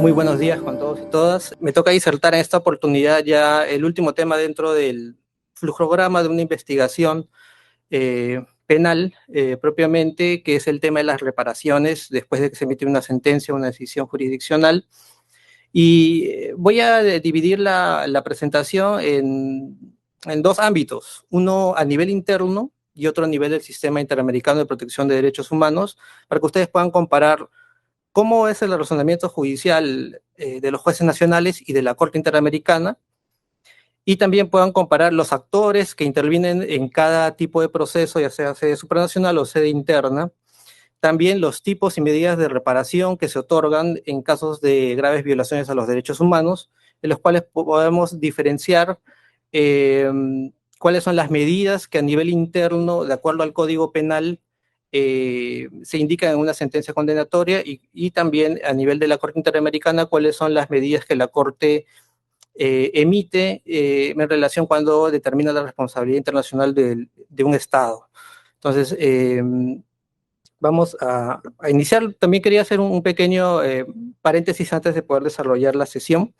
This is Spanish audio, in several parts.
Muy buenos días con todos y todas. Me toca disertar en esta oportunidad ya el último tema dentro del flujograma de una investigación penal propiamente, que es el tema de las reparaciones después de que se emite una sentencia, una decisión jurisdiccional. Y voy a dividir la presentación en dos ámbitos, uno a nivel interno y otro a nivel del Sistema Interamericano de Protección de Derechos Humanos, para que ustedes puedan comparar cómo es el razonamiento judicial de los jueces nacionales y de la Corte Interamericana, y también puedan comparar los actores que intervienen en cada tipo de proceso, ya sea sede supranacional o sede interna, también los tipos y medidas de reparación que se otorgan en casos de graves violaciones a los derechos humanos, en los cuales podemos diferenciar eh, cuáles son las medidas que a nivel interno, de acuerdo al Código Penal, se indican en una sentencia condenatoria y también a nivel de la Corte Interamericana cuáles son las medidas que la Corte emite en relación cuando determina la responsabilidad internacional de un Estado. Entonces, vamos a iniciar. También quería hacer un pequeño paréntesis antes de poder desarrollar la sesión.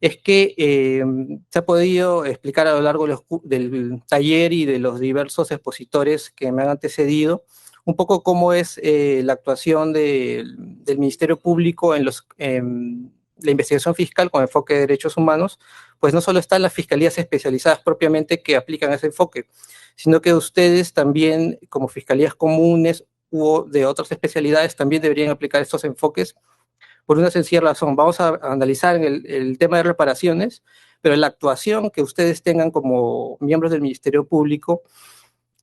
Es que se ha podido explicar a lo largo del taller y de los diversos expositores que me han antecedido un poco cómo es la actuación del Ministerio Público en la investigación fiscal con enfoque de derechos humanos. Pues no solo están las fiscalías especializadas propiamente que aplican ese enfoque, sino que ustedes también, como fiscalías comunes u de otras especialidades, también deberían aplicar estos enfoques por una sencilla razón. Vamos a analizar el tema de reparaciones, pero la actuación que ustedes tengan como miembros del Ministerio Público,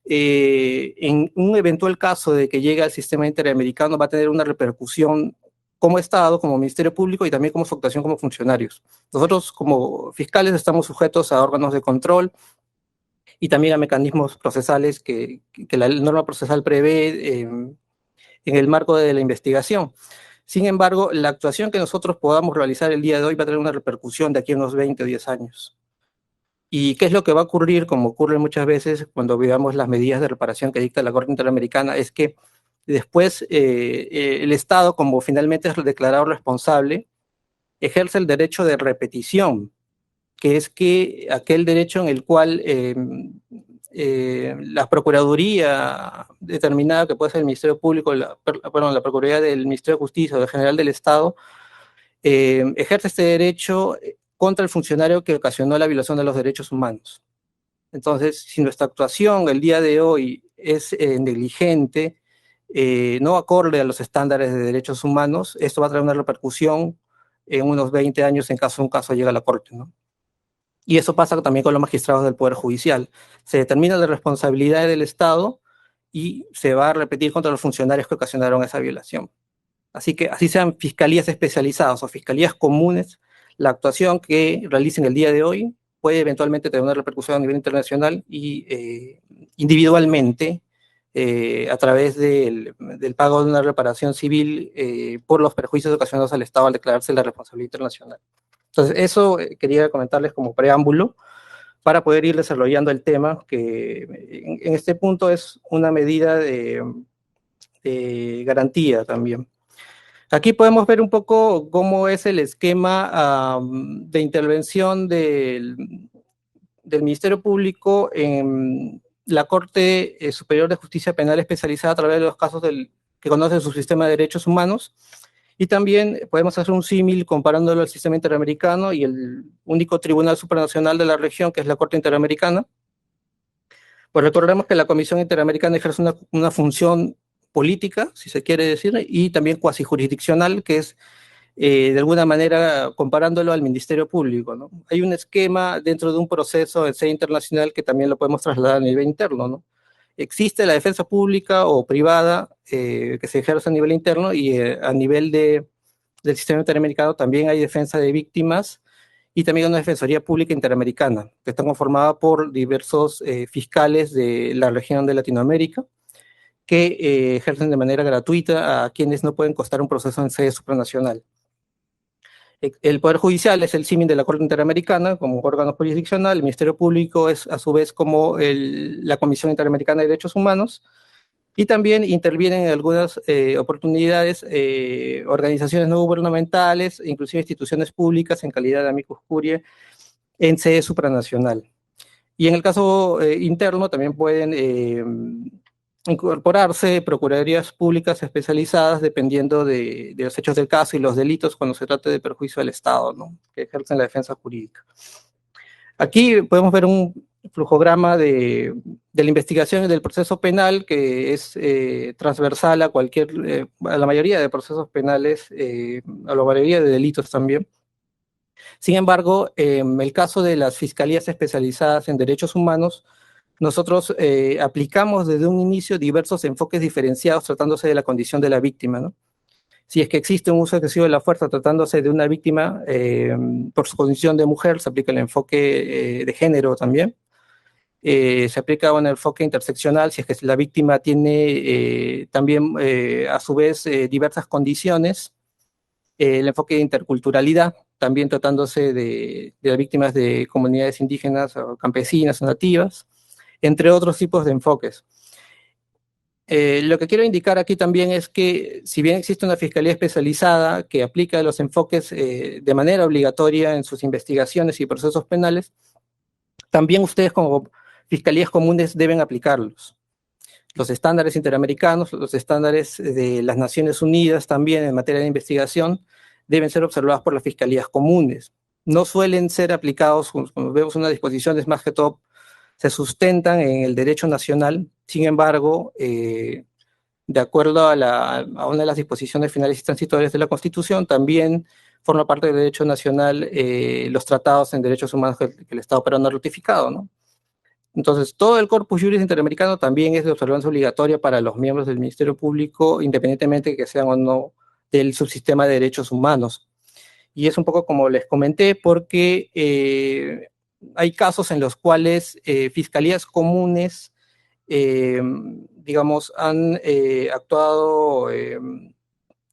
en un eventual caso de que llegue al sistema interamericano, va a tener una repercusión como Estado, como Ministerio Público y también como su actuación como funcionarios. Nosotros como fiscales estamos sujetos a órganos de control y también a mecanismos procesales que la norma procesal prevé en el marco de la investigación. Sin embargo, la actuación que nosotros podamos realizar el día de hoy va a tener una repercusión de aquí a unos 20 o 10 años. ¿Y qué es lo que va a ocurrir, como ocurre muchas veces cuando veamos las medidas de reparación que dicta la Corte Interamericana? Es que después el Estado, como finalmente es declarado responsable, ejerce el derecho de repetición, que es que aquel derecho en el cual la Procuraduría determinada, que puede ser el Ministerio Público, la Procuraduría del Ministerio de Justicia o del General del Estado, ejerce este derecho contra el funcionario que ocasionó la violación de los derechos humanos. Entonces, si nuestra actuación el día de hoy es negligente, no acorde a los estándares de derechos humanos, esto va a traer una repercusión en unos 20 años en caso un caso llegue a la Corte, ¿no? Y eso pasa también con los magistrados del Poder Judicial. Se determina la responsabilidad del Estado y se va a repetir contra los funcionarios que ocasionaron esa violación. Así que, así sean fiscalías especializadas o fiscalías comunes, la actuación que realicen el día de hoy puede eventualmente tener una repercusión a nivel internacional y individualmente a través del pago de una reparación civil por los perjuicios ocasionados al Estado al declararse la responsabilidad internacional. Entonces, eso quería comentarles como preámbulo para poder ir desarrollando el tema, que en este punto es una medida de garantía también. Aquí podemos ver un poco cómo es el esquema de intervención del Ministerio Público en la Corte Superior de Justicia Penal Especializada a través de los casos que conoce su sistema de derechos humanos. Y también podemos hacer un símil comparándolo al sistema interamericano y el único tribunal supranacional de la región, que es la Corte Interamericana. Pues recordemos que la Comisión Interamericana ejerce una función política, si se quiere decir, y también cuasi jurisdiccional, que es de alguna manera comparándolo al Ministerio Público, ¿no? Hay un esquema dentro de un proceso de sede internacional que también lo podemos trasladar a nivel interno, ¿no? Existe la defensa pública o privada que se ejerce a nivel interno y a nivel del sistema interamericano también hay defensa de víctimas y también una defensoría pública interamericana que está conformada por diversos fiscales de la región de Latinoamérica que ejercen de manera gratuita a quienes no pueden costar un proceso en sede supranacional. El Poder Judicial es el símil de la Corte Interamericana como órgano jurisdiccional, el Ministerio Público es a su vez como la Comisión Interamericana de Derechos Humanos, Y también intervienen en algunas oportunidades organizaciones no gubernamentales, inclusive instituciones públicas en calidad de amicus curiae en sede supranacional. Y en el caso interno también pueden incorporarse procuradurías públicas especializadas dependiendo de los hechos del caso y los delitos cuando se trate de perjuicio del Estado, ¿no? Que ejercen la defensa jurídica. Aquí podemos ver un flujograma de la investigación y del proceso penal que es transversal a a la mayoría de procesos penales, a la mayoría de delitos también. Sin embargo, en el caso de las fiscalías especializadas en derechos humanos, nosotros aplicamos desde un inicio diversos enfoques diferenciados tratándose de la condición de la víctima, ¿no? Si es que existe un uso excesivo de la fuerza tratándose de una víctima por su condición de mujer, se aplica el enfoque de género también. Se aplica un enfoque interseccional si es que la víctima tiene también a su vez diversas condiciones. El enfoque de interculturalidad, también tratándose de las víctimas de comunidades indígenas o campesinas o nativas, entre otros tipos de enfoques. Lo que quiero indicar aquí también es que si bien existe una fiscalía especializada que aplica los enfoques de manera obligatoria en sus investigaciones y procesos penales, también ustedes como fiscalías comunes deben aplicarlos. Los estándares interamericanos, los estándares de las Naciones Unidas también en materia de investigación deben ser observados por las fiscalías comunes. No suelen ser aplicados, como vemos unas disposiciones más que todo se sustentan en el derecho nacional. Sin embargo, de acuerdo a una de las disposiciones finales y transitorias de la Constitución, también forma parte del derecho nacional los tratados en derechos humanos que el Estado peruano ha ratificado, ¿no? Entonces, todo el corpus juris interamericano también es de observancia obligatoria para los miembros del Ministerio Público, independientemente de que sean o no del subsistema de derechos humanos. Y es un poco como les comenté, porque hay casos en los cuales fiscalías comunes, digamos, han actuado en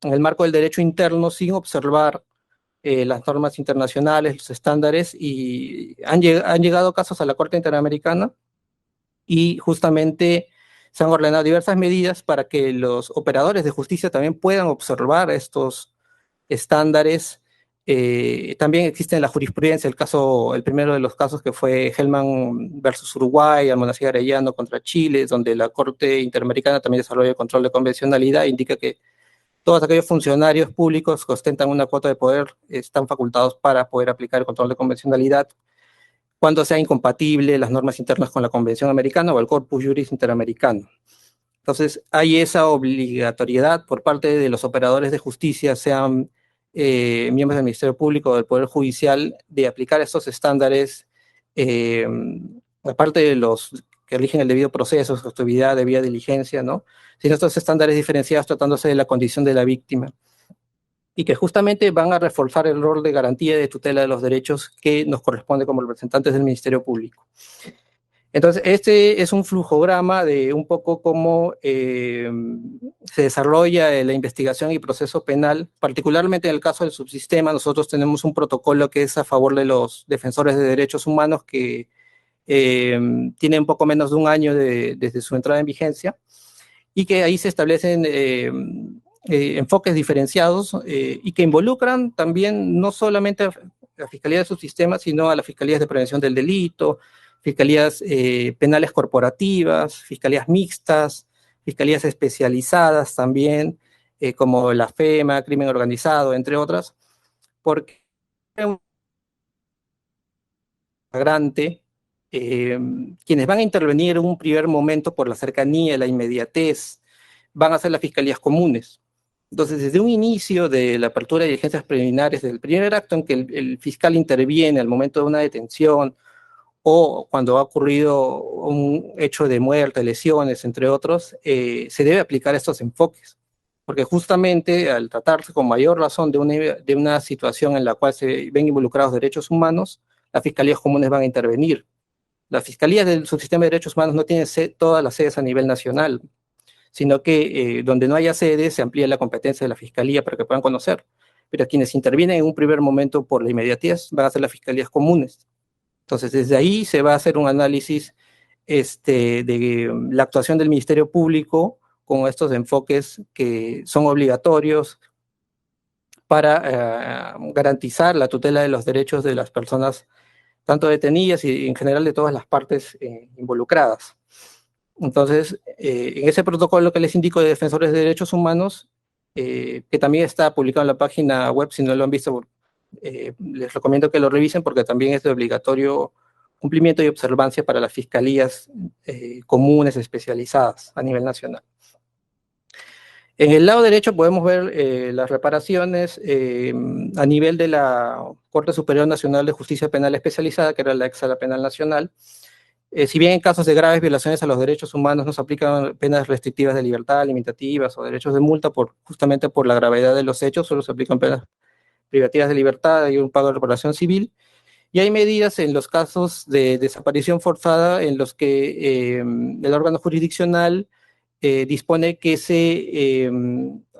el marco del derecho interno sin observar las normas internacionales, los estándares, y han llegado casos a la Corte Interamericana y justamente se han ordenado diversas medidas para que los operadores de justicia también puedan observar estos estándares. También existe en la jurisprudencia el primero de los casos que fue Hellman versus Uruguay, Almonacid Arellano contra Chile, donde la Corte Interamericana también desarrolla el control de convencionalidad, indica que todos aquellos funcionarios públicos que ostentan una cuota de poder están facultados para poder aplicar el control de convencionalidad cuando sea incompatible las normas internas con la Convención Americana o el Corpus Juris Interamericano. Entonces, hay esa obligatoriedad por parte de los operadores de justicia, sean miembros del Ministerio Público o del Poder Judicial, de aplicar estos estándares, eh, aparte de los que rigen el debido proceso, su actividad, debida diligencia, ¿no? Sino estos estándares diferenciados tratándose de la condición de la víctima y que justamente van a reforzar el rol de garantía y de tutela de los derechos que nos corresponde como representantes del Ministerio Público. Entonces, este es un flujograma de un poco cómo se desarrolla la investigación y proceso penal, particularmente en el caso del subsistema. Nosotros tenemos un protocolo que es a favor de los defensores de derechos humanos que tiene un poco menos de un año desde su entrada en vigencia y que ahí se establecen enfoques diferenciados y que involucran también no solamente a la Fiscalía de Subsistema, sino a las Fiscalías de Prevención del Delito, fiscalías penales corporativas, fiscalías mixtas, fiscalías especializadas también, como la FEMA, crimen organizado, entre otras, porque es un flagrante, quienes van a intervenir en un primer momento por la cercanía, la inmediatez, van a ser las fiscalías comunes. Entonces, desde un inicio de la apertura de diligencias preliminares, del primer acto en que el fiscal interviene al momento de una detención, o cuando ha ocurrido un hecho de muerte, lesiones, entre otros, se debe aplicar estos enfoques. Porque justamente al tratarse con mayor razón de una situación en la cual se ven involucrados derechos humanos, las fiscalías comunes van a intervenir. Las fiscalías del subsistema de derechos humanos no tienen todas las sedes a nivel nacional, sino que donde no haya sedes se amplía la competencia de la fiscalía para que puedan conocer. Pero quienes intervienen en un primer momento por la inmediatez van a ser las fiscalías comunes. Entonces, desde ahí se va a hacer un análisis de la actuación del Ministerio Público con estos enfoques que son obligatorios para garantizar la tutela de los derechos de las personas, tanto detenidas y en general de todas las partes involucradas. Entonces, en ese protocolo que les indico de defensores de derechos humanos, que también está publicado en la página web, si no lo han visto, les recomiendo que lo revisen porque también es de obligatorio cumplimiento y observancia para las fiscalías comunes especializadas a nivel nacional. En el lado derecho podemos ver las reparaciones a nivel de la Corte Superior Nacional de Justicia Penal Especializada, que era la ex Sala Penal Nacional. Si bien en casos de graves violaciones a los derechos humanos no se aplican penas restrictivas de libertad, limitativas o derechos de multa justamente por la gravedad de los hechos, solo se aplican penas privativas de libertad y un pago de reparación civil. Y hay medidas en los casos de desaparición forzada en los que el órgano jurisdiccional dispone que se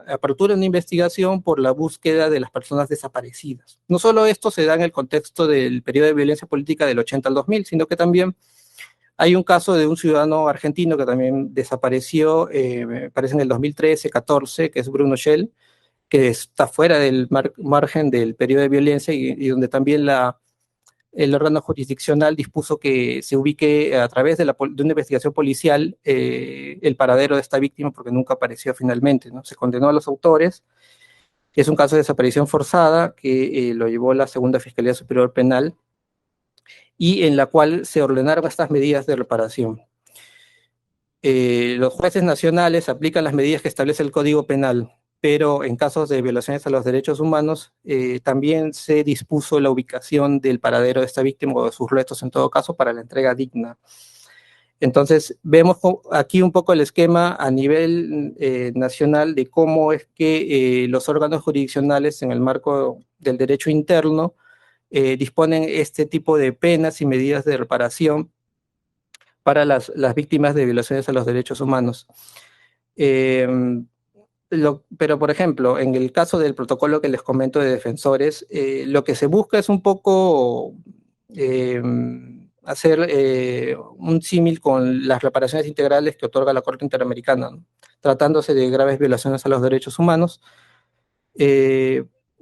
apertura una investigación por la búsqueda de las personas desaparecidas. No solo esto se da en el contexto del periodo de violencia política del 80 al 2000, sino que también hay un caso de un ciudadano argentino que también desapareció, parece en el 2013-14, que es Bruno Shell, que está fuera del margen del periodo de violencia y donde también el órgano jurisdiccional dispuso que se ubique a través de una investigación policial el paradero de esta víctima porque nunca apareció finalmente, ¿no? Se condenó a los autores. Es un caso de desaparición forzada que lo llevó la Segunda Fiscalía Superior Penal y en la cual se ordenaron estas medidas de reparación. Los jueces nacionales aplican las medidas que establece el Código Penal, pero en casos de violaciones a los derechos humanos también se dispuso la ubicación del paradero de esta víctima o de sus restos en todo caso para la entrega digna. Entonces vemos aquí un poco el esquema a nivel nacional de cómo es que los órganos jurisdiccionales en el marco del derecho interno disponen este tipo de penas y medidas de reparación para las víctimas de violaciones a los derechos humanos. Pero, por ejemplo, en el caso del protocolo que les comento de defensores, lo que se busca es un poco hacer un símil con las reparaciones integrales que otorga la Corte Interamericana, ¿no? Tratándose de graves violaciones a los derechos humanos,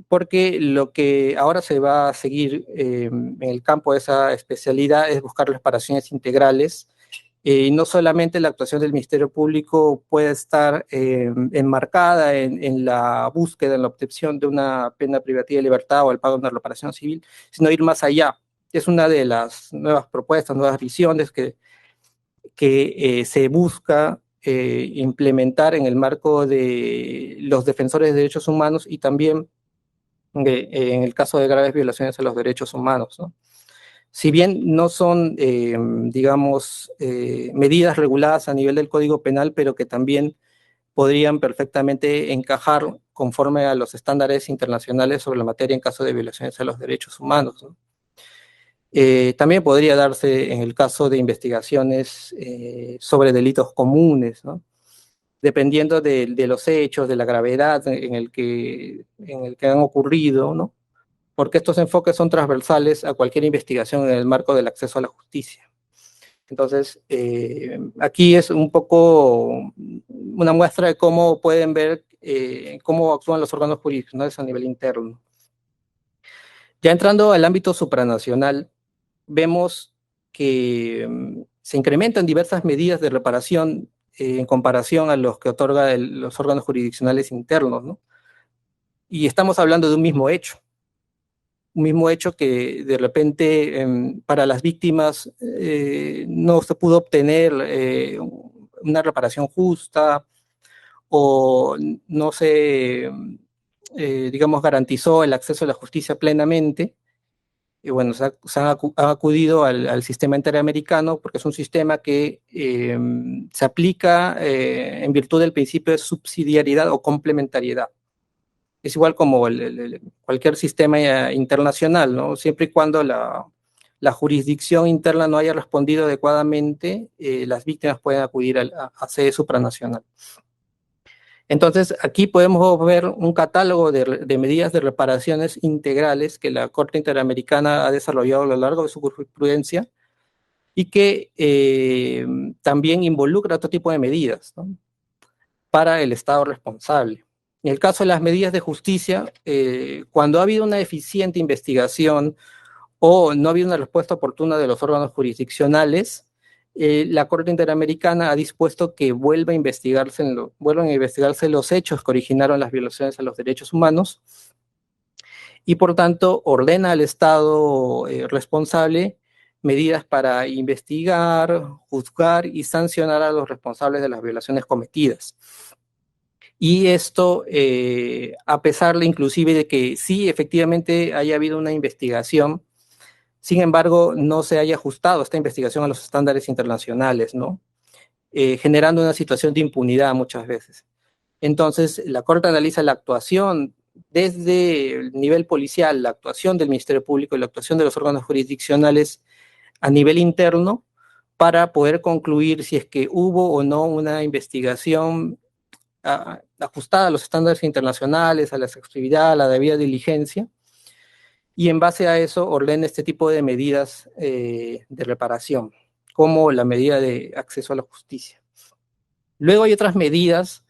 porque lo que ahora se va a seguir en el campo de esa especialidad es buscar reparaciones integrales. Y no solamente la actuación del Ministerio Público puede estar enmarcada en la búsqueda, en la obtención de una pena privativa de libertad o el pago de una reparación civil, sino ir más allá. Es una de las nuevas propuestas, nuevas visiones que se busca implementar en el marco de los defensores de derechos humanos y también en el caso de graves violaciones a los derechos humanos, ¿no? Si bien no son, digamos, medidas reguladas a nivel del Código Penal, pero que también podrían perfectamente encajar conforme a los estándares internacionales sobre la materia en caso de violaciones a los derechos humanos, ¿no? También podría darse en el caso de investigaciones sobre delitos comunes, ¿no? Dependiendo de los hechos, de la gravedad en el que han ocurrido, ¿no? Porque estos enfoques son transversales a cualquier investigación en el marco del acceso a la justicia. Entonces, aquí es un poco una muestra de cómo pueden ver cómo actúan los órganos jurisdiccionales a nivel interno. Ya entrando al ámbito supranacional, vemos que se incrementan diversas medidas de reparación en comparación a los que otorgan los órganos jurisdiccionales internos, ¿no? Y estamos hablando de un mismo hecho que de repente para las víctimas no se pudo obtener una reparación justa o no se, digamos, garantizó el acceso a la justicia plenamente. Y bueno, han acudido al sistema interamericano porque es un sistema que se aplica en virtud del principio de subsidiariedad o complementariedad. Es igual como cualquier sistema internacional, ¿no? Siempre y cuando la jurisdicción interna no haya respondido adecuadamente, las víctimas pueden acudir a sede supranacional. Entonces, aquí podemos ver un catálogo de medidas de reparaciones integrales que la Corte Interamericana ha desarrollado a lo largo de su jurisprudencia y que también involucra otro tipo de medidas, ¿no? para el Estado responsable. En el caso de las medidas de justicia, cuando ha habido una eficiente investigación o no ha habido una respuesta oportuna de los órganos jurisdiccionales, la Corte Interamericana ha dispuesto que vuelvan a investigarse los hechos que originaron las violaciones a los derechos humanos y por tanto ordena al Estado responsable medidas para investigar, juzgar y sancionar a los responsables de las violaciones cometidas. Y esto, a pesar de inclusive de que sí, efectivamente haya habido una investigación, sin embargo, no se haya ajustado esta investigación a los estándares internacionales, ¿no? Generando una situación de impunidad muchas veces. Entonces, la Corte analiza la actuación desde el nivel policial, la actuación del Ministerio Público y la actuación de los órganos jurisdiccionales a nivel interno para poder concluir si es que hubo o no una investigación ajustada a los estándares internacionales, a la exhaustividad, a la debida diligencia, y en base a eso ordena este tipo de medidas de reparación, como la medida de acceso a la justicia. Luego hay otras medidas,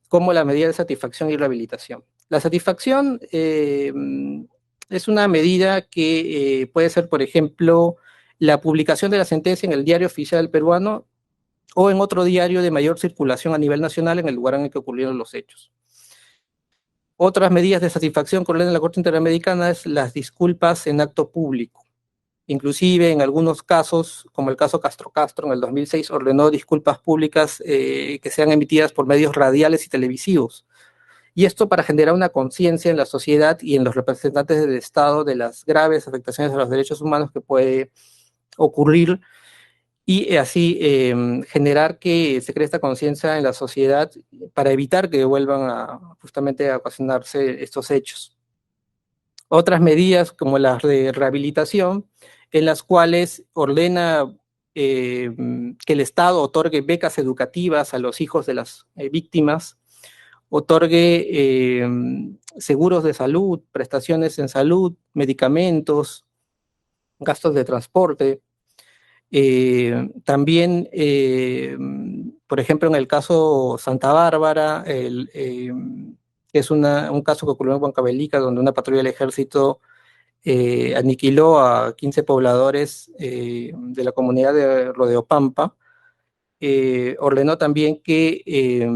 como la medida de satisfacción y rehabilitación. La satisfacción es una medida que puede ser, por ejemplo, la publicación de la sentencia en el Diario Oficial Peruano o en otro diario de mayor circulación a nivel nacional en el lugar en el que ocurrieron los hechos. Otras medidas de satisfacción que ordena la Corte Interamericana es las disculpas en acto público. Inclusive en algunos casos, como el caso Castro Castro en el 2006, ordenó disculpas públicas que sean emitidas por medios radiales y televisivos. Y esto para generar una conciencia en la sociedad y en los representantes del Estado de las graves afectaciones a los derechos humanos que puede ocurrir y así generar que se cree esta conciencia en la sociedad para evitar que vuelvan justamente a ocasionarse estos hechos. Otras medidas como las de rehabilitación, en las cuales ordena que el Estado otorgue becas educativas a los hijos de las víctimas, otorgue seguros de salud, prestaciones en salud, medicamentos, gastos de transporte. También, por ejemplo, en el caso Santa Bárbara, es un caso que ocurrió en Huancavelica, donde una patrulla del ejército aniquiló a 15 pobladores de la comunidad de Rodeopampa. Ordenó también que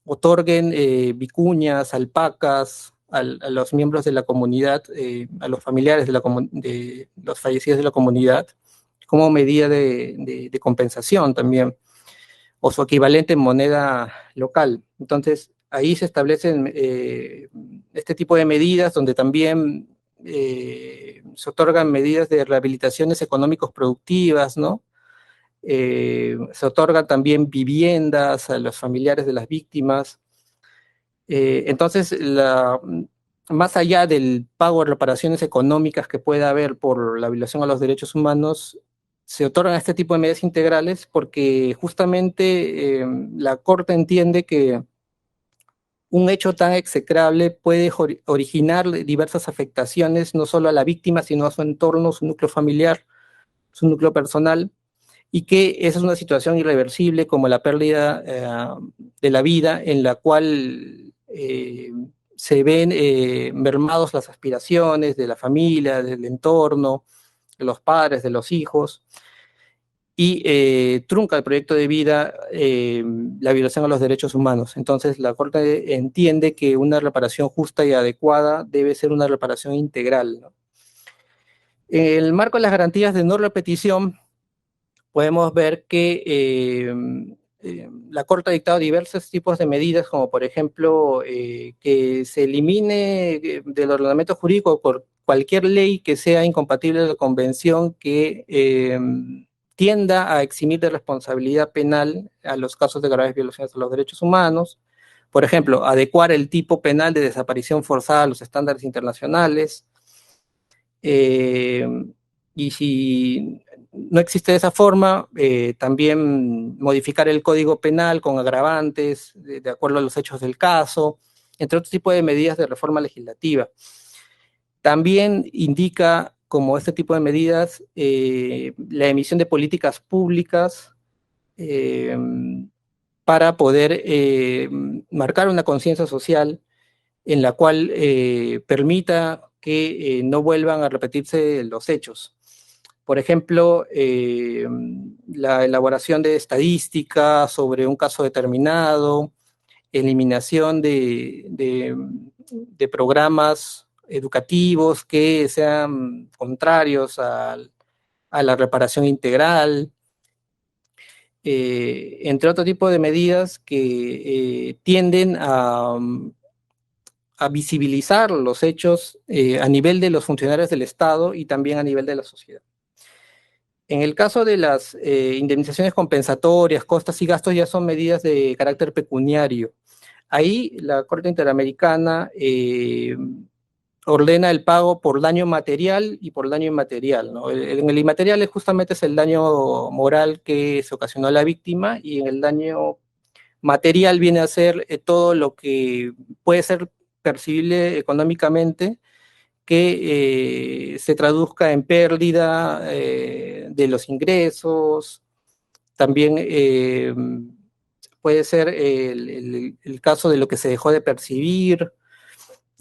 otorguen vicuñas, alpacas a los miembros de la comunidad, a los familiares de los fallecidos de la comunidad, como medida de compensación también, o su equivalente en moneda local. Entonces, ahí se establecen este tipo de medidas donde también se otorgan medidas de rehabilitaciones económicos productivas, ¿no? Se otorgan también viviendas a los familiares de las víctimas. Entonces, más allá del pago de reparaciones económicas que pueda haber por la violación a los derechos humanos, se otorgan este tipo de medidas integrales porque justamente la Corte entiende que un hecho tan execrable puede originar diversas afectaciones, no solo a la víctima, sino a su entorno, su núcleo familiar, su núcleo personal, y que esa es una situación irreversible como la pérdida de la vida en la cual se ven mermados las aspiraciones de la familia, del entorno, de los padres, de los hijos, y trunca el proyecto de vida la violación a los derechos humanos. Entonces, la Corte entiende que una reparación justa y adecuada debe ser una reparación integral, ¿no? En el marco de las garantías de no repetición, podemos ver que la Corte ha dictado diversos tipos de medidas, como por ejemplo que se elimine del ordenamiento jurídico por cualquier ley que sea incompatible de la convención que tienda a eximir de responsabilidad penal a los casos de graves violaciones a los derechos humanos. Por ejemplo, adecuar el tipo penal de desaparición forzada a los estándares internacionales. Y si no existe de esa forma, también modificar el Código Penal con agravantes de acuerdo a los hechos del caso, entre otros tipos de medidas de reforma legislativa. También indica como este tipo de medidas la emisión de políticas públicas para poder marcar una conciencia social en la cual permita que no vuelvan a repetirse los hechos. Por ejemplo, la elaboración de estadísticas sobre un caso determinado, eliminación de programas educativos que sean contrarios a la reparación integral, entre otro tipo de medidas que tienden a visibilizar los hechos a nivel de los funcionarios del Estado y también a nivel de la sociedad. En el caso de las indemnizaciones compensatorias, costas y gastos ya son medidas de carácter pecuniario. Ahí la Corte Interamericana ordena el pago por daño material y por daño inmaterial, ¿no? En el inmaterial justamente es el daño moral que se ocasionó a la víctima, y en el daño material viene a ser todo lo que puede ser percibible económicamente, que se traduzca en pérdida de los ingresos. También puede ser el caso de lo que se dejó de percibir.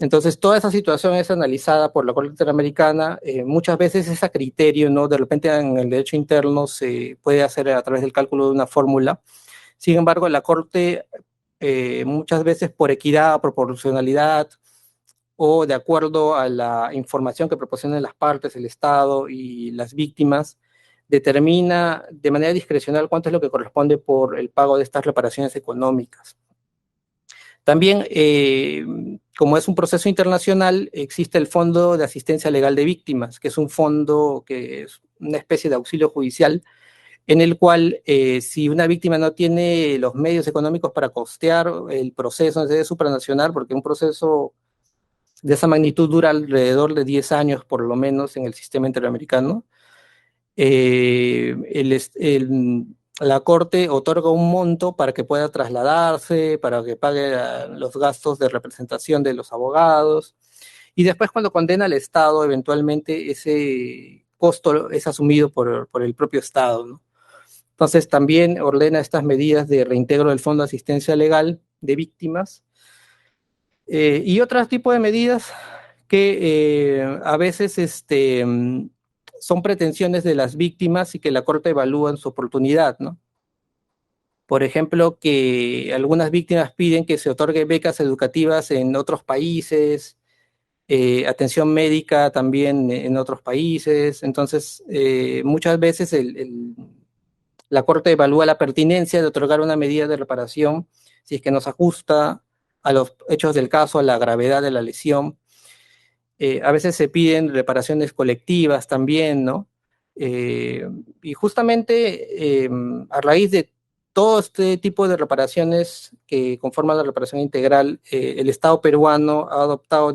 Entonces, toda esa situación es analizada por la Corte Interamericana. Muchas veces es a criterio, ¿no? De repente en el derecho interno se puede hacer a través del cálculo de una fórmula. Sin embargo, la Corte muchas veces por equidad, proporcionalidad o de acuerdo a la información que proporcionan las partes, el Estado y las víctimas, determina de manera discrecional cuánto es lo que corresponde por el pago de estas reparaciones económicas. También, como es un proceso internacional, existe el Fondo de Asistencia Legal de Víctimas, que es un fondo que es una especie de auxilio judicial, en el cual si una víctima no tiene los medios económicos para costear el proceso, es supranacional, porque un proceso de esa magnitud dura alrededor de 10 años por lo menos en el sistema interamericano, la Corte otorga un monto para que pueda trasladarse, para que pague los gastos de representación de los abogados, y después cuando condena al Estado, eventualmente ese costo es asumido por el propio Estado, ¿no? Entonces también ordena estas medidas de reintegro del Fondo de Asistencia Legal de Víctimas, y otros tipos de medidas que a veces son pretensiones de las víctimas y que la Corte evalúa en su oportunidad, ¿no? Por ejemplo, que algunas víctimas piden que se otorgue becas educativas en otros países, atención médica también en otros países. Entonces, muchas veces la Corte evalúa la pertinencia de otorgar una medida de reparación si es que nos ajusta a los hechos del caso, a la gravedad de la lesión. A veces se piden reparaciones colectivas también, ¿no? Y justamente a raíz de todo este tipo de reparaciones que conforman la reparación integral, el Estado peruano ha adoptado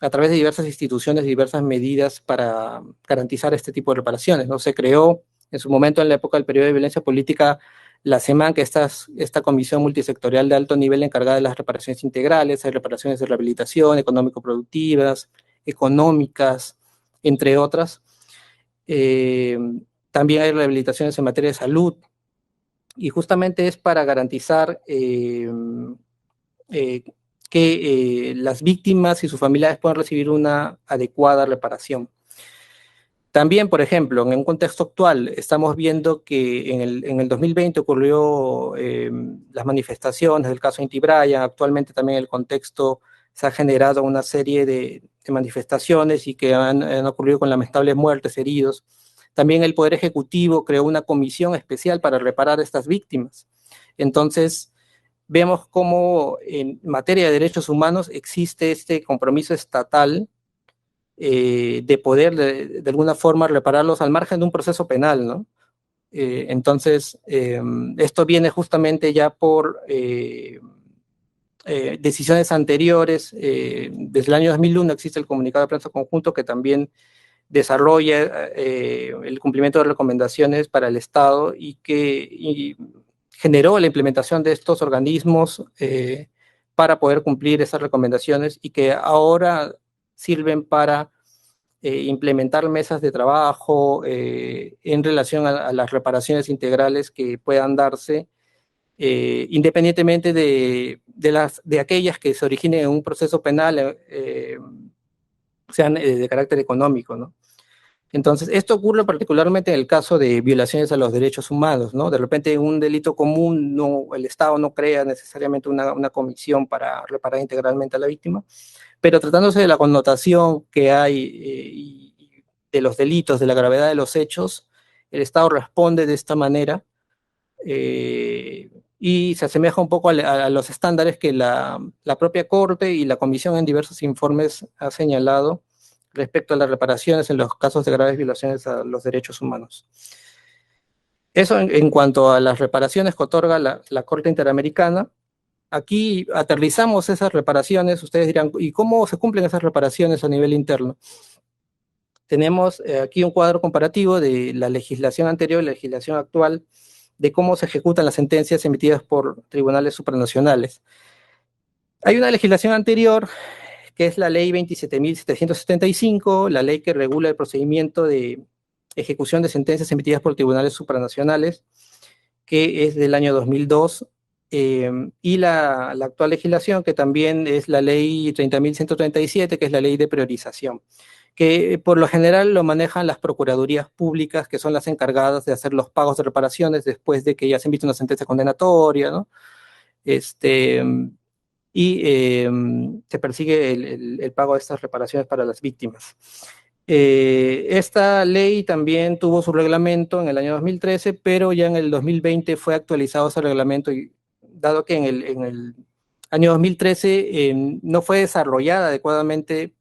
a través de diversas instituciones, diversas medidas para garantizar este tipo de reparaciones, ¿no? Se creó en su momento, en la época del periodo de violencia política, la CEMAN, que esta comisión multisectorial de alto nivel encargada de las reparaciones integrales. Hay reparaciones de rehabilitación, económico-productivas, económicas, entre otras. Eh, También hay rehabilitaciones en materia de salud, y justamente es para garantizar eh, que las víctimas y sus familiares puedan recibir una adecuada reparación. También, por ejemplo, en un contexto actual, estamos viendo que en el 2020 ocurrió las manifestaciones del caso Inti Brian. Actualmente también en el contexto se ha generado una serie de manifestaciones y que han ocurrido con lamentables muertes, heridos. También el Poder Ejecutivo creó una comisión especial para reparar a estas víctimas. Entonces, vemos cómo en materia de derechos humanos existe este compromiso estatal de poder de alguna forma repararlos al margen de un proceso penal, ¿no? Entonces, esto viene justamente ya por decisiones anteriores. Desde el año 2001 existe el comunicado de prensa conjunto que también desarrolla el cumplimiento de recomendaciones para el Estado y generó la implementación de estos organismos para poder cumplir esas recomendaciones, y que ahora sirven para implementar mesas de trabajo en relación a las reparaciones integrales que puedan darse independientemente de aquellas que se originen en un proceso penal, sean de carácter económico, ¿no? Entonces, esto ocurre particularmente en el caso de violaciones a los derechos humanos, ¿no? De repente, un delito común, no, el Estado no crea necesariamente una comisión para reparar integralmente a la víctima, pero tratándose de la connotación que hay y de los delitos, de la gravedad de los hechos, el Estado responde de esta manera y se asemeja un poco a los estándares que la propia Corte y la Comisión en diversos informes ha señalado respecto a las reparaciones en los casos de graves violaciones a los derechos humanos. Eso en cuanto a las reparaciones que otorga la Corte Interamericana. Aquí aterrizamos esas reparaciones, ustedes dirán, ¿y cómo se cumplen esas reparaciones a nivel interno? Tenemos aquí un cuadro comparativo de la legislación anterior y la legislación actual de cómo se ejecutan las sentencias emitidas por tribunales supranacionales. Hay una legislación anterior, que es la ley 27.775, la ley que regula el procedimiento de ejecución de sentencias emitidas por tribunales supranacionales, que es del año 2002, y la actual legislación, que también es la ley 30.137, que es la ley de priorización, que por lo general lo manejan las procuradurías públicas, que son las encargadas de hacer los pagos de reparaciones después de que ya se emite una sentencia condenatoria, ¿no? Este, y se persigue el pago de estas reparaciones para las víctimas. Esta ley también tuvo su reglamento en el año 2013, pero ya en el 2020 fue actualizado ese reglamento, y dado que en el año 2013 no fue desarrollado adecuadamente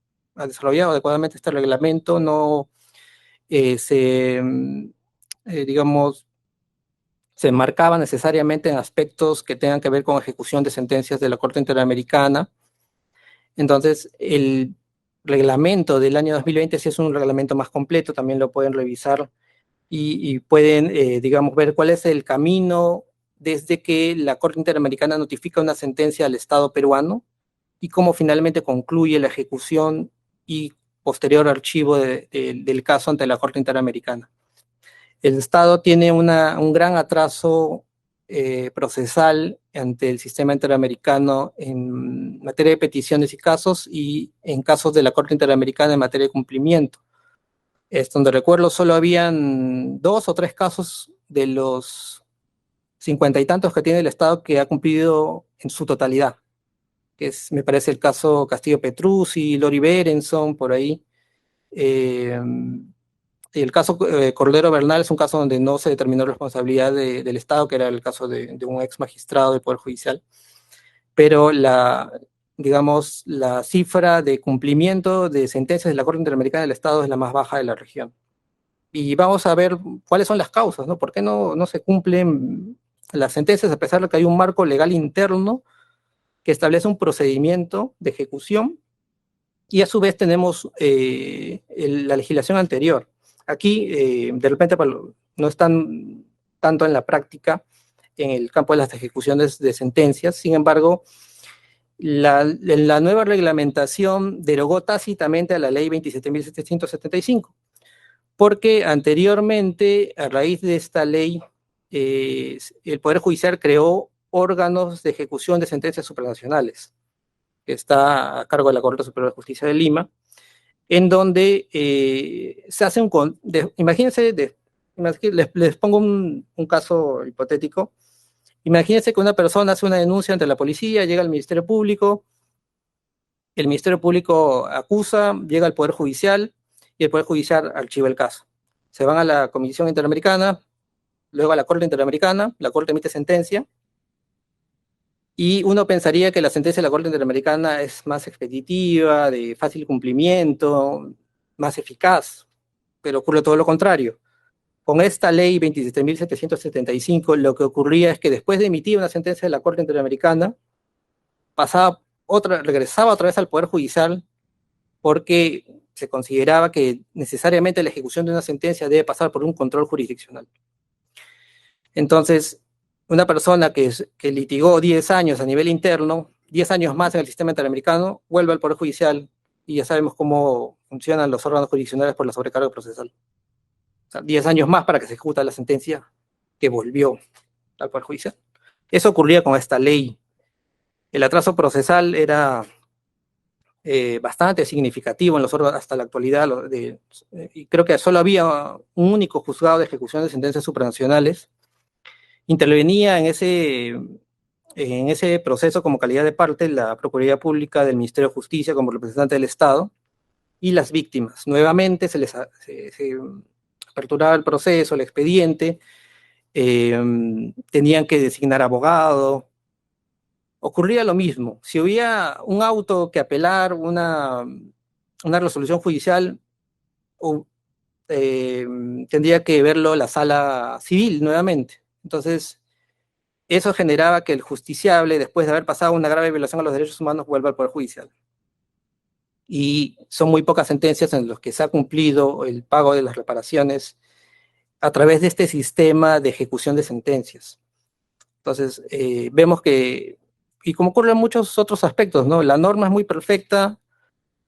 este reglamento, no digamos, se enmarcaba necesariamente en aspectos que tengan que ver con ejecución de sentencias de la Corte Interamericana. Entonces, el reglamento del año 2020 sí es un reglamento más completo, también lo pueden revisar y pueden, digamos, ver cuál es el camino desde que la Corte Interamericana notifica una sentencia al Estado peruano y cómo finalmente concluye la ejecución y posterior archivo del caso ante la Corte Interamericana. El Estado tiene un gran atraso procesal ante el sistema interamericano en materia de peticiones y casos, y en casos de la Corte Interamericana en materia de cumplimiento. Es donde recuerdo solo habían 2 o 3 casos de los 50 y tantos que tiene el Estado que ha cumplido en su totalidad, que es, me parece, el caso Castillo Petruzzi, Lori Berenson, por ahí. Y el caso Cordero Bernal es un caso donde no se determinó responsabilidad del Estado, que era el caso de un ex magistrado del Poder Judicial. Pero digamos, la cifra de cumplimiento de sentencias de la Corte Interamericana del Estado es la más baja de la región. Y vamos a ver cuáles son las causas, ¿no? ¿Por qué no se cumplen las sentencias a pesar de que hay un marco legal interno que establece un procedimiento de ejecución? Y a su vez tenemos la legislación anterior. Aquí, de repente, no están tanto en la práctica, en el campo de las ejecuciones de sentencias. Sin embargo, la nueva reglamentación derogó tácitamente a la ley 27.775, porque anteriormente, a raíz de esta ley, el Poder Judicial creó órganos de ejecución de sentencias supranacionales, que está a cargo de la Corte Superior de Justicia de Lima, en donde se hace imagínense, les pongo un caso hipotético. Imagínense que una persona hace una denuncia ante la policía, llega al Ministerio Público, el Ministerio Público acusa, llega al Poder Judicial y el Poder Judicial archiva el caso. Se van a la Comisión Interamericana, luego a la Corte Interamericana, la Corte emite sentencia, y uno pensaría que la sentencia de la Corte Interamericana es más expeditiva, de fácil cumplimiento, más eficaz, pero ocurre todo lo contrario. Con esta ley 27.775, lo que ocurría es que después de emitir una sentencia de la Corte Interamericana, regresaba otra vez al Poder Judicial, porque se consideraba que necesariamente la ejecución de una sentencia debe pasar por un control jurisdiccional. Entonces, una persona que litigó 10 años a nivel interno, 10 años más en el sistema interamericano, vuelve al Poder Judicial y ya sabemos cómo funcionan los órganos jurisdiccionales por la sobrecarga procesal. O sea, 10 años más para que se ejecuta la sentencia que volvió al Poder Judicial. Eso ocurría con esta ley. El atraso procesal era bastante significativo en los órganos hasta la actualidad, y creo que solo había un único juzgado de ejecución de sentencias supranacionales. Intervenía en ese proceso como calidad de parte la Procuraduría Pública del Ministerio de Justicia como representante del Estado y las víctimas. Nuevamente se aperturaba el proceso, el expediente, tenían que designar abogado. Ocurría lo mismo. Si había un auto que apelar, una resolución judicial, o, tendría que verlo la sala civil nuevamente. Entonces, eso generaba que el justiciable, después de haber pasado una grave violación a los derechos humanos, vuelva al Poder Judicial. Y son muy pocas sentencias en las que se ha cumplido el pago de las reparaciones a través de este sistema de ejecución de sentencias. Entonces, vemos que, y como ocurre en muchos otros aspectos, ¿no? La norma es muy perfecta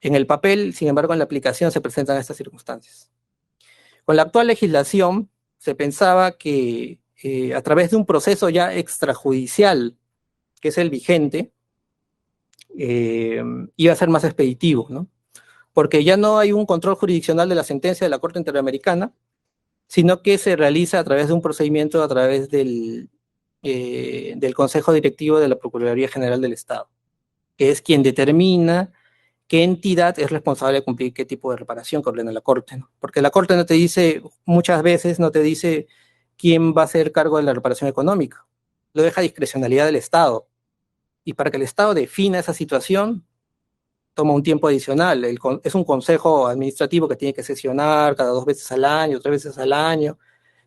en el papel, sin embargo, en la aplicación se presentan estas circunstancias. Con la actual legislación, se pensaba que a través de un proceso ya extrajudicial, que es el vigente, iba a ser más expeditivo, ¿no? Porque ya no hay un control jurisdiccional de la sentencia de la Corte Interamericana, sino que se realiza a través de un procedimiento a través del Consejo Directivo de la Procuraduría General del Estado, que es quien determina qué entidad es responsable de cumplir qué tipo de reparación que ordena la Corte, ¿no? Porque la Corte no te dice, muchas veces no te dice quién va a ser cargo de la reparación económica, lo deja a discrecionalidad del Estado. Y para que el Estado defina esa situación, toma un tiempo adicional. Es un consejo administrativo que tiene que sesionar cada 2 veces al año, 3 veces al año,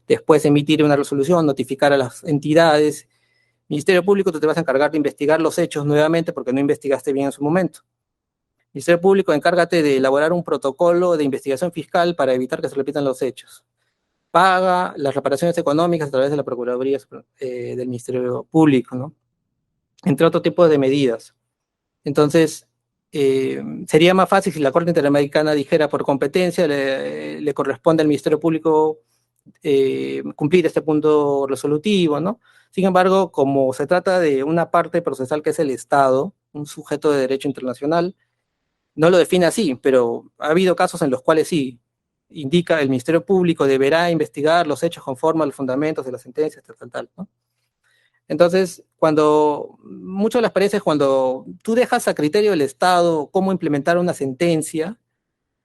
después emitir una resolución, notificar a las entidades. Ministerio Público, tú te vas a encargar de investigar los hechos nuevamente porque no investigaste bien en su momento. Ministerio Público, encárgate de elaborar un protocolo de investigación fiscal para evitar que se repitan los hechos. Paga las reparaciones económicas a través de la Procuraduría del Ministerio Público, ¿no? Entre otro tipo de medidas. Entonces, sería más fácil si la Corte Interamericana dijera por competencia le corresponde al Ministerio Público cumplir este punto resolutivo, ¿no? Sin embargo, como se trata de una parte procesal que es el Estado, un sujeto de derecho internacional, no lo define así, pero ha habido casos en los cuales sí, indica el Ministerio Público deberá investigar los hechos conforme a los fundamentos de la sentencia, tal, ¿no? Entonces, muchas de las experiencias, cuando tú dejas a criterio del Estado cómo implementar una sentencia,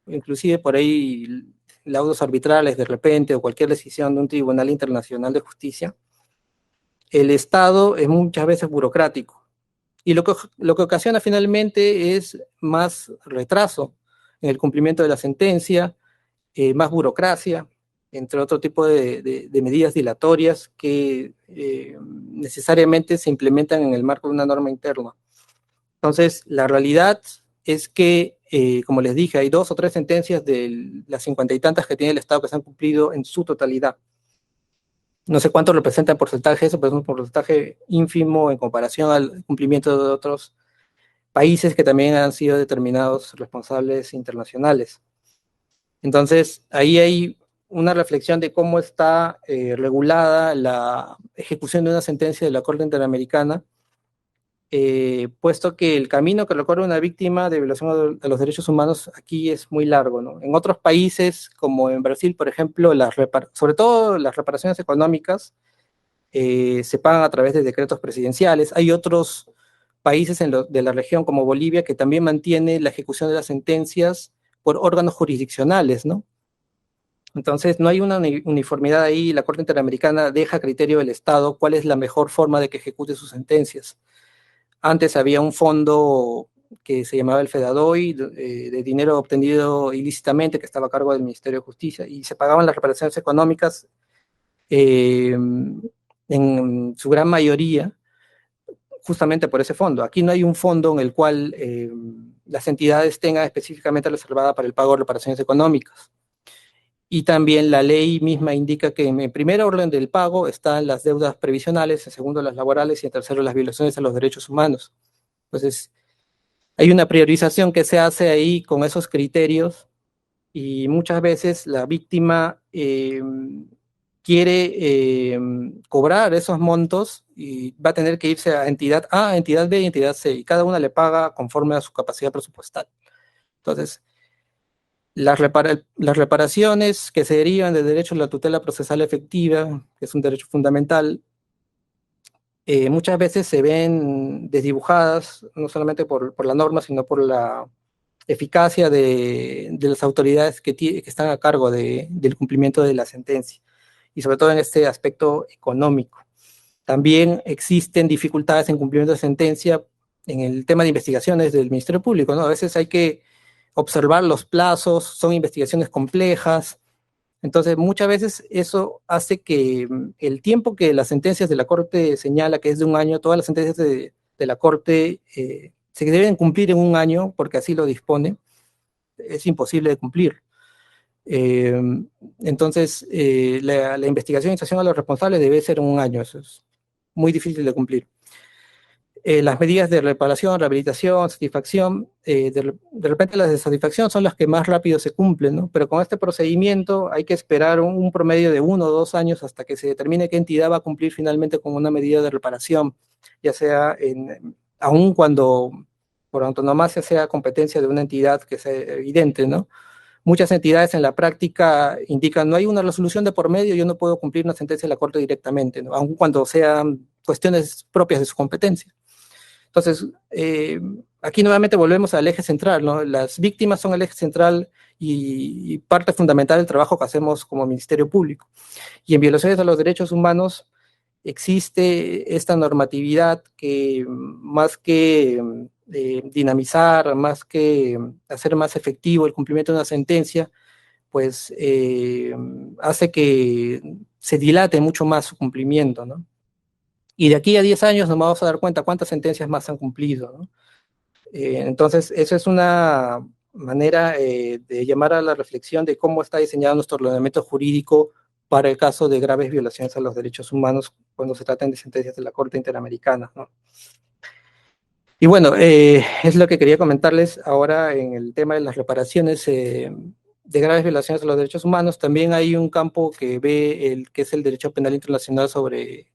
inclusive por ahí laudos arbitrales de repente o cualquier decisión de un tribunal internacional de justicia, el Estado es muchas veces burocrático. Y lo que ocasiona finalmente es más retraso en el cumplimiento de la sentencia, más burocracia, entre otro tipo de medidas dilatorias que necesariamente se implementan en el marco de una norma interna. Entonces, la realidad es que, como les dije, hay 2 o 3 sentencias de las 50 y tantas que tiene el Estado que se han cumplido en su totalidad. No sé cuánto representa en porcentaje eso, pero es un porcentaje ínfimo en comparación al cumplimiento de otros países que también han sido determinados responsables internacionales. Entonces, ahí hay una reflexión de cómo está regulada la ejecución de una sentencia de la Corte Interamericana, puesto que el camino que recorre una víctima de violación de los derechos humanos aquí es muy largo, ¿no? En otros países, como en Brasil, por ejemplo, sobre todo las reparaciones económicas, se pagan a través de decretos presidenciales. Hay otros países de la región, como Bolivia, que también mantiene la ejecución de las sentencias por órganos jurisdiccionales, ¿no? Entonces, no hay una uniformidad ahí. La Corte Interamericana deja a criterio del Estado cuál es la mejor forma de que ejecute sus sentencias. Antes había un fondo que se llamaba el FEDADOI, de dinero obtenido ilícitamente, que estaba a cargo del Ministerio de Justicia, y se pagaban las reparaciones económicas en su gran mayoría justamente por ese fondo. Aquí no hay un fondo en el cual las entidades tengan específicamente reservada para el pago de reparaciones económicas. Y también la ley misma indica que en primer orden del pago están las deudas previsionales, en segundo las laborales y en tercero las violaciones a los derechos humanos. Entonces, hay una priorización que se hace ahí con esos criterios y muchas veces la víctima quiere cobrar esos montos y va a tener que irse a entidad A, entidad B y entidad C, y cada una le paga conforme a su capacidad presupuestal. Entonces, las reparaciones que se derivan del derecho a la tutela procesal efectiva, que es un derecho fundamental, muchas veces se ven desdibujadas, no solamente por la norma, sino por la eficacia de las autoridades que están a cargo del cumplimiento de la sentencia, y sobre todo en este aspecto económico. También existen dificultades en cumplimiento de sentencia en el tema de investigaciones del Ministerio Público, ¿no? A veces hay que observar los plazos, son investigaciones complejas, entonces muchas veces eso hace que el tiempo que las sentencias de la Corte señala, que es de un año, todas las sentencias de la Corte se deben cumplir en un año, porque así lo dispone, es imposible de cumplir. Eh, entonces, la investigación y sanción a los responsables debe ser en un año, eso es muy difícil de cumplir. Las medidas de reparación, rehabilitación, satisfacción, de repente las de satisfacción son las que más rápido se cumplen, ¿no? Pero con este procedimiento hay que esperar un promedio de 1 o 2 años hasta que se determine qué entidad va a cumplir finalmente con una medida de reparación, ya sea aun cuando por antonomasia sea competencia de una entidad que sea evidente, ¿no? Muchas entidades en la práctica indican, no hay una resolución de por medio, yo no puedo cumplir una sentencia de la Corte directamente, ¿no? Aun cuando sean cuestiones propias de su competencia. Entonces, aquí nuevamente volvemos al eje central, ¿no? Las víctimas son el eje central y parte fundamental del trabajo que hacemos como Ministerio Público. Y en violaciones a los derechos humanos existe esta normatividad que más que dinamizar, más que hacer más efectivo el cumplimiento de una sentencia, pues hace que se dilate mucho más su cumplimiento, ¿no? Y de aquí a 10 años nos vamos a dar cuenta cuántas sentencias más han cumplido, ¿no? Entonces, eso es una manera de llamar a la reflexión de cómo está diseñado nuestro ordenamiento jurídico para el caso de graves violaciones a los derechos humanos cuando se tratan de sentencias de la Corte Interamericana, ¿no? Y bueno, es lo que quería comentarles ahora en el tema de las reparaciones de graves violaciones a los derechos humanos. También hay un campo que ve que es el derecho penal internacional sobre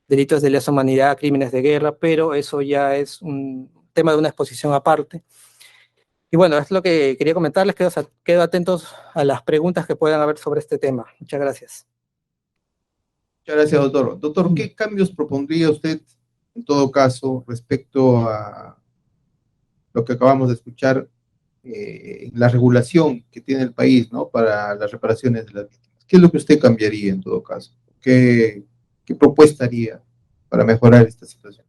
delitos de lesa humanidad, crímenes de guerra, pero eso ya es un tema de una exposición aparte. Y bueno, es lo que quería comentarles, quedo atentos a las preguntas que puedan haber sobre este tema. Muchas gracias. Muchas gracias, doctor. Doctor, ¿qué cambios propondría usted, en todo caso, respecto a lo que acabamos de escuchar, la regulación que tiene el país, ¿no? Para las reparaciones de las víctimas? ¿Qué es lo que usted cambiaría, en todo caso? ¿Qué propuesta haría para mejorar esta situación?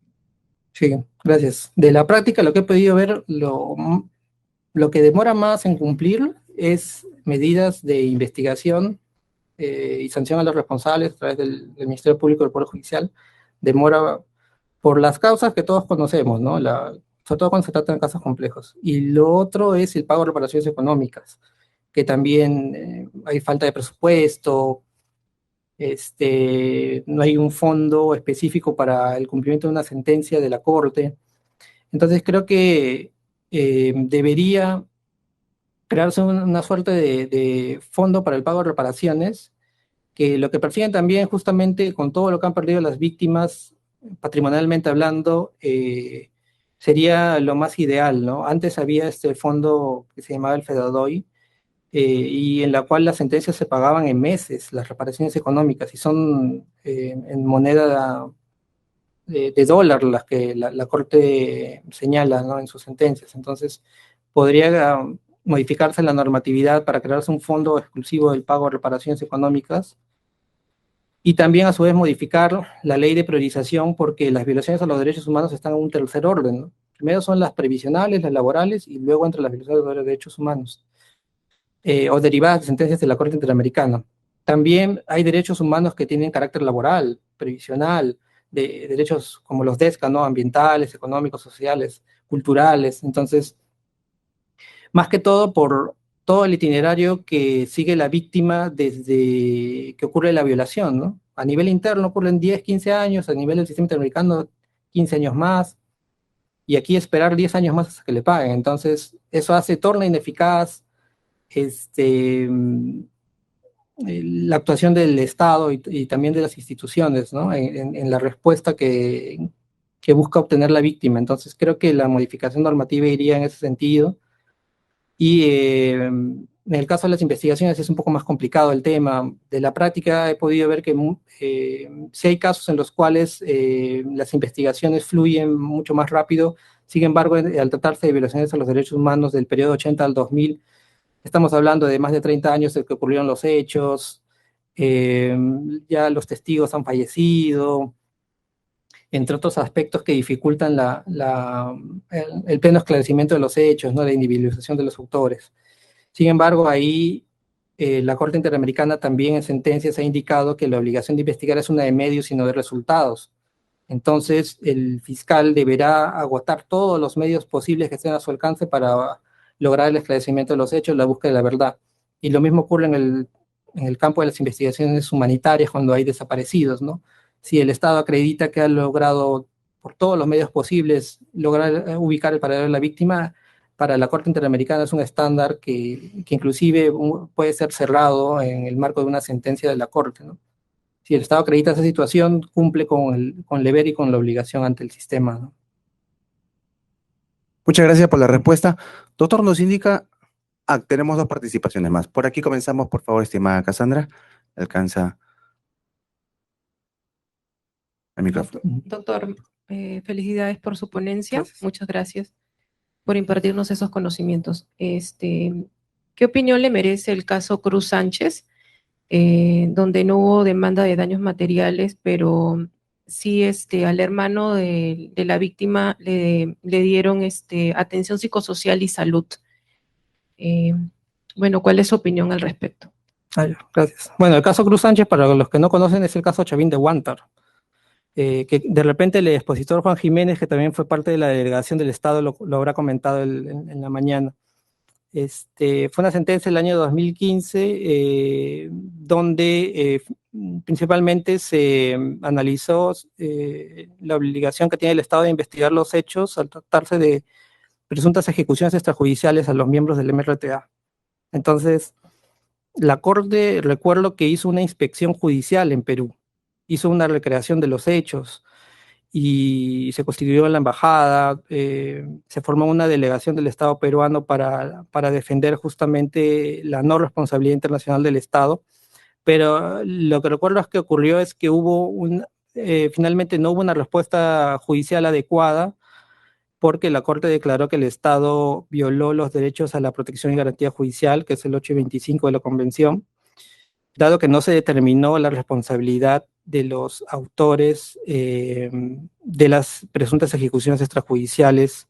Sí, gracias. De la práctica, lo que he podido ver, lo que demora más en cumplir es medidas de investigación y sanción a los responsables a través del Ministerio Público y del Poder Judicial. Demora por las causas que todos conocemos, ¿no? Sobre todo cuando se trata de casos complejos. Y lo otro es el pago de reparaciones económicas, que también hay falta de presupuesto, no hay un fondo específico para el cumplimiento de una sentencia de la Corte. Entonces creo que debería crearse una suerte de fondo para el pago de reparaciones, que lo que persiguen también justamente con todo lo que han perdido las víctimas, patrimonialmente hablando, sería lo más ideal, ¿no? Antes había este fondo que se llamaba el FEDADOI, y en la cual las sentencias se pagaban en meses, las reparaciones económicas, y son en moneda de dólar las que la Corte señala, ¿no? En sus sentencias. Entonces, podría modificarse la normatividad para crearse un fondo exclusivo del pago de reparaciones económicas y también a su vez modificar la ley de priorización porque las violaciones a los derechos humanos están en un tercer orden, ¿no? Primero son las previsionales, las laborales y luego entre las violaciones de los derechos humanos o derivadas de sentencias de la Corte Interamericana. También hay derechos humanos que tienen carácter laboral, previsional, de derechos como los DESCA, ¿no? Ambientales, económicos, sociales, culturales. Entonces, más que todo por todo el itinerario que sigue la víctima desde que ocurre la violación, ¿no? A nivel interno ocurren 10, 15 años, a nivel del sistema interamericano 15 años más, y aquí esperar 10 años más hasta que le paguen. Entonces, eso torna ineficaz la actuación del Estado y también de las instituciones, ¿no? En la respuesta que busca obtener la víctima. Entonces creo que la modificación normativa iría en ese sentido. Y en el caso de las investigaciones es un poco más complicado el tema. De la práctica he podido ver que sí hay casos en los cuales las investigaciones fluyen mucho más rápido. Sin embargo, al tratarse de violaciones a los derechos humanos del periodo 80 al 2000, estamos hablando de más de 30 años de que ocurrieron los hechos, eh, ya los testigos han fallecido, entre otros aspectos que dificultan el pleno esclarecimiento de los hechos, ¿no? La individualización de los autores. Sin embargo, ahí la Corte Interamericana también en sentencias ha indicado que la obligación de investigar es una de medios y no de resultados. Entonces, el fiscal deberá agotar todos los medios posibles que estén a su alcance para lograr el esclarecimiento de los hechos, la búsqueda de la verdad. Y lo mismo ocurre en el campo de las investigaciones humanitarias cuando hay desaparecidos, ¿no? Si el Estado acredita que ha logrado por todos los medios posibles lograr ubicar el paradero de la víctima, para la Corte Interamericana es un estándar que inclusive puede ser cerrado en el marco de una sentencia de la Corte, ¿no? Si el Estado acredita esa situación, cumple con el deber y con la obligación ante el sistema, ¿no? Muchas gracias por la respuesta. Doctor, nos indica, tenemos dos participaciones más. Por aquí comenzamos, por favor, estimada Cassandra. Alcanza el micrófono. Doctor, felicidades por su ponencia. Gracias. Muchas gracias por impartirnos esos conocimientos. ¿Qué opinión le merece el caso Cruz Sánchez, donde no hubo demanda de daños materiales, pero sí al hermano de la víctima le dieron atención psicosocial y salud? Bueno, ¿cuál es su opinión al respecto? Gracias. Bueno, el caso Cruz Sánchez, para los que no conocen, es el caso Chavín de Huántar. Que de repente el expositor Juan Jiménez, que también fue parte de la delegación del Estado, lo habrá comentado en la mañana. Fue una sentencia del año 2015 donde principalmente se analizó la obligación que tiene el Estado de investigar los hechos al tratarse de presuntas ejecuciones extrajudiciales a los miembros del MRTA. Entonces, la Corte, recuerdo que hizo una inspección judicial en Perú, hizo una recreación de los hechos y se constituyó la embajada, se formó una delegación del Estado peruano para defender justamente la no responsabilidad internacional del Estado, pero lo que recuerdo es que ocurrió es que finalmente no hubo una respuesta judicial adecuada porque la Corte declaró que el Estado violó los derechos a la protección y garantía judicial, que es el 8 y 25 de la Convención, dado que no se determinó la responsabilidad de los autores de las presuntas ejecuciones extrajudiciales,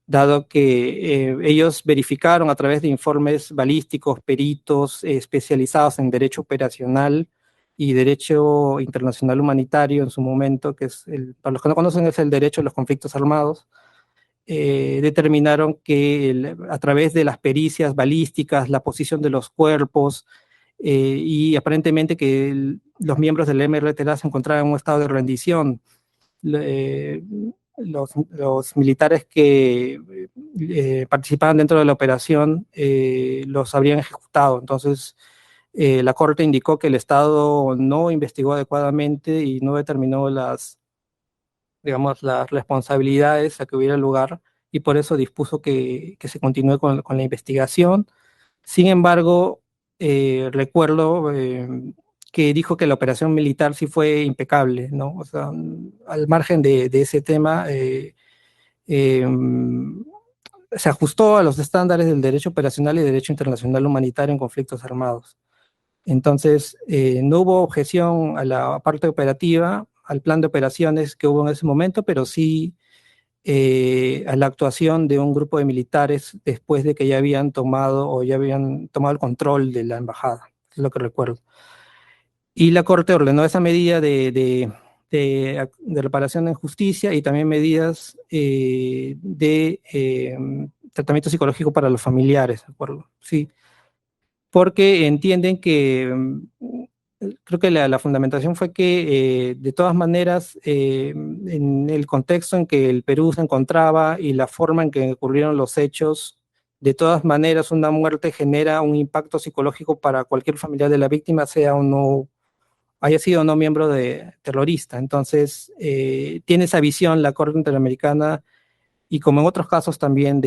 dado que ellos verificaron a través de informes balísticos, peritos especializados en derecho operacional y derecho internacional humanitario en su momento, que es, para los que no conocen, es el derecho a los conflictos armados. Determinaron que a través de las pericias balísticas, la posición de los cuerpos, y aparentemente que los miembros del MRTA se encontraban en un estado de rendición. Los militares que participaban dentro de la operación los habrían ejecutado. Entonces, la Corte indicó que el Estado no investigó adecuadamente y no determinó digamos, las responsabilidades a que hubiera lugar, y por eso dispuso que se continúe con la investigación. Sin embargo, recuerdo que dijo que la operación militar sí fue impecable, ¿no? O sea, al margen de ese tema, eh, se ajustó a los estándares del derecho operacional y derecho internacional humanitario en conflictos armados. Entonces, no hubo objeción a la parte operativa, al plan de operaciones que hubo en ese momento, pero sí a la actuación de un grupo de militares después de que ya habían tomado el control de la embajada, es lo que recuerdo. Y la Corte ordenó esa medida de reparación en justicia y también medidas de tratamiento psicológico para los familiares, ¿de acuerdo? Sí, porque entienden que creo que la fundamentación fue que de todas maneras en el contexto en que el Perú se encontraba y la forma en que ocurrieron los hechos De todas maneras, una muerte genera un impacto psicológico para cualquier familiar de la víctima, sea o no, haya sido o no miembro de terrorista. Entonces, tiene esa visión la Corte Interamericana, y como en otros casos también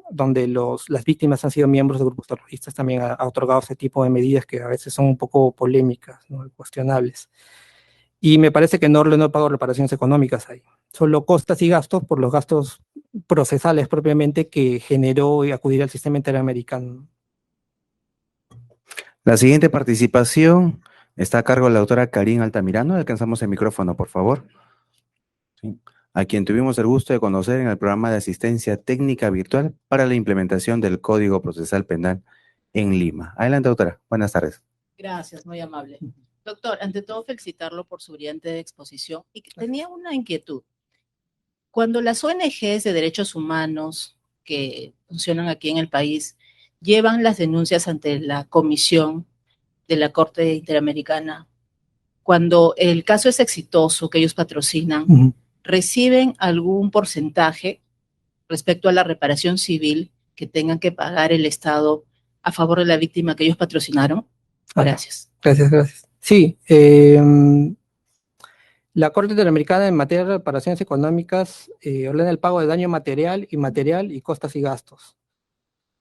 donde las víctimas han sido miembros de grupos terroristas, también ha otorgado ese tipo de medidas que a veces son un poco polémicas, ¿no? Cuestionables. Y me parece que Norle no pagó reparaciones económicas ahí, solo costas y gastos por los gastos procesales propiamente que generó acudir al sistema interamericano. La siguiente participación está a cargo de la doctora Karin Altamirano. Alcanzamos el micrófono, por favor. Sí. A quien tuvimos el gusto de conocer en el programa de asistencia técnica virtual para la implementación del Código Procesal Penal en Lima. Adelante, doctora. Buenas tardes. Gracias, muy amable. Doctor, ante todo felicitarlo por su brillante exposición y tenía una inquietud. Cuando las ONGs de derechos humanos que funcionan aquí en el país llevan las denuncias ante la Comisión de la Corte Interamericana, cuando el caso es exitoso, que ellos patrocinan, ¿reciben algún porcentaje respecto a la reparación civil que tengan que pagar el Estado a favor de la víctima que ellos patrocinaron? Gracias. Gracias. Sí, la Corte Interamericana en materia de reparaciones económicas ordena el pago de daño material, inmaterial y costas y gastos.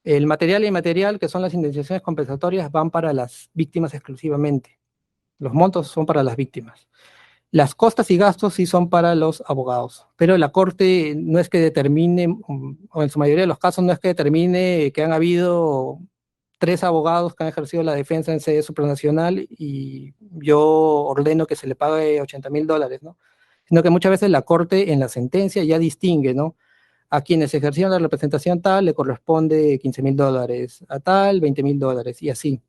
El material e inmaterial, que son las indemnizaciones compensatorias, van para las víctimas exclusivamente. Los montos son para las víctimas. Las costas y gastos sí son para los abogados, pero la Corte no es que determine, o en su mayoría de los casos no es que determine que han habido 3 abogados que han ejercido la defensa en sede supranacional y yo ordeno que se le pague $80,000, ¿no? Sino que muchas veces la Corte en la sentencia ya distingue, ¿no? A quienes ejercieron la representación tal le corresponde $15,000, a tal $20,000 y así.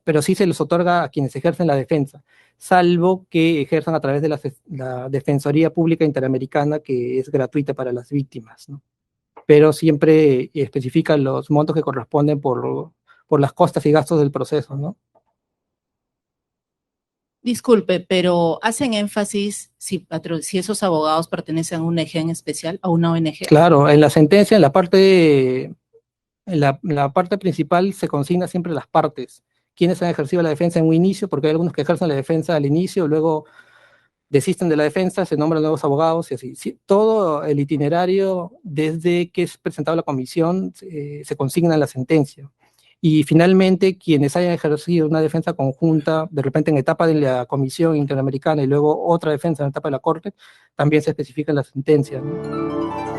Pero sí se les otorga a quienes ejercen la defensa, salvo que ejerzan a través de la Defensoría Pública Interamericana, que es gratuita para las víctimas, ¿no? Pero siempre especifican los montos que corresponden por las costas y gastos del proceso, ¿no? Disculpe, pero hacen énfasis si esos abogados pertenecen a una ONG en especial, a una ONG. Claro, en la sentencia, en la parte principal se consigna siempre las partes, quienes han ejercido la defensa en un inicio, porque hay algunos que ejercen la defensa al inicio, luego desisten de la defensa, se nombran nuevos abogados y así. Sí, todo el itinerario desde que es presentado a la comisión se consigna en la sentencia. Y finalmente, quienes hayan ejercido una defensa conjunta, de repente en etapa de la Comisión Interamericana y luego otra defensa en etapa de la Corte, también se especifica en la sentencia, ¿no?